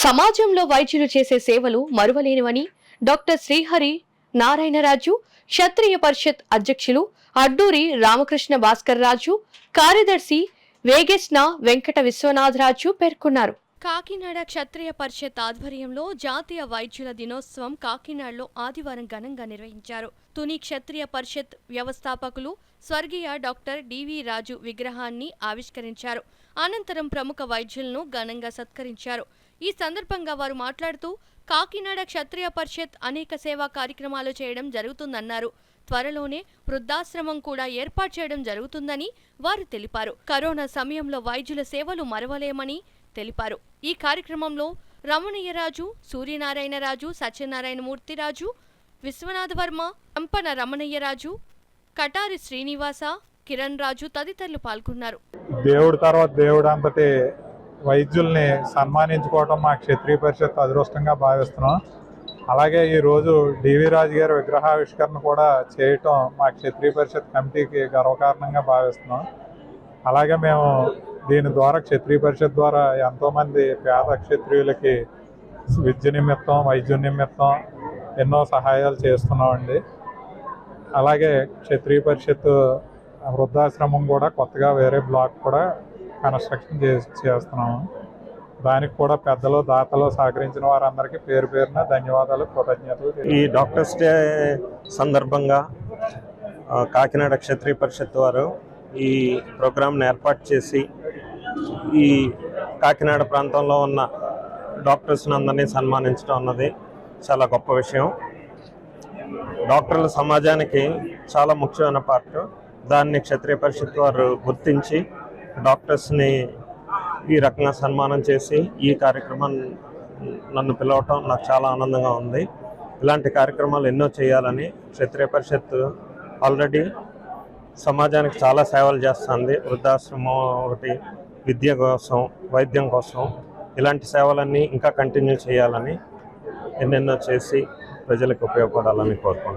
సమాజంలో వైద్యులు చేసే సేవలు మరువలేనివని డాక్టర్ శ్రీహరి నారాయణరాజు, క్షత్రియ పరిషత్ అధ్యక్షులు అడ్డూరి రామకృష్ణ భాస్కర్ రాజు, కార్యదర్శి వేగేస్న వెంకట విశ్వనాథరాజు పేర్కొన్నారు. కాకినాడ క్షత్రియ పరిషత్ ఆధ్వర్యంలో జాతీయ వైద్యుల దినోత్సవం కాకినాడలో ఆదివారం ఘనంగా నిర్వహించారు. తుని క్షత్రియ పరిషత్ వ్యవస్థాపకులు స్వర్గీయ డాక్టర్ డివి రాజు విగ్రహాన్ని ఆవిష్కరించారు. అనంతరం ప్రముఖ వైద్యులను ఘనంగా సత్కరించారు. ఈ సందర్భంగా వారు మాట్లాడుతూ కాకినాడ క్షత్రియ పరిషత్ అనేక సేవా కార్యక్రమాలు చేయడం జరుగుతుందన్నారు. త్వరలోనే వృద్ధాశ్రమం కూడా ఏర్పాటు చేయడం జరుగుతుందని వారు తెలిపారు. కరోనా సమయంలో వైద్యుల సేవలు మరవలేమని తెలిపారు. ఈ కార్యక్రమంలో రమణయ్యరాజు, సూర్యనారాయణరాజు, సత్యనారాయణమూర్తిరాజు, విశ్వనాథ వర్మ, కంపన రమణయ్యరాజు, కటారి శ్రీనివాస, కిరణ్ రాజు తదితరులు పాల్గొన్నారు. దేవుడి తర్వాత దేవుడు అంతటి వైద్యుల్ని సన్మానించుకోవడం మా క్షత్రియ పరిషత్ అదృష్టంగా భావిస్తున్నాం. అలాగే ఈరోజు డివి రాజు గారి విగ్రహావిష్కరణ కూడా చేయటం మా క్షత్రియ పరిషత్ కమిటీకి గర్వకారణంగా భావిస్తున్నాం. అలాగే మేము దీని ద్వారా క్షత్రియ పరిషత్ ద్వారా ఎంతోమంది పేద క్షత్రియులకి విద్య నిమిత్తం, వైద్య నిమిత్తం ఎన్నో సహాయాలు చేస్తున్నామండి. అలాగే క్షత్రియ పరిషత్ వృద్ధాశ్రమం కూడా కొత్తగా వేరే బ్లాక్ కూడా కన్స్ట్రక్షన్ చేస్తున్నాము. దానికి కూడా పెద్దలు, దాతలు సహకరించిన వారందరికీ పేరు పేరున ధన్యవాదాలు, కృతజ్ఞతలు. ఈ డాక్టర్స్ డే సందర్భంగా కాకినాడ క్షత్రియ పరిషత్ వారు ఈ ప్రోగ్రాంను ఏర్పాటు చేసి ఈ కాకినాడ ప్రాంతంలో ఉన్న డాక్టర్స్ని అందరినీ సన్మానించడం అన్నది చాలా గొప్ప విషయం. డాక్టర్లు సమాజానికి చాలా ముఖ్యమైన పార్ట్. దాన్ని క్షత్రియ పరిషత్ వారు గుర్తించి డాక్టర్స్ని ఈ రకంగా సన్మానం చేసి ఈ కార్యక్రమాన్ని నన్ను పిలవటం నాకు చాలా ఆనందంగా ఉంది. ఇలాంటి కార్యక్రమాలు ఎన్నో చేయాలని క్షత్రియ పరిషత్ ఆల్రెడీ సమాజానికి చాలా సేవలు చేస్తుంది. వృద్ధాశ్రమం ఒకటి, విద్య కోసం, వైద్యం కోసం ఇలాంటి సేవలన్నీ ఇంకా కంటిన్యూ చేయాలని, ఎన్నెన్నో చేసి ప్రజలకు ఉపయోగపడాలని కోరుకుంటున్నాను.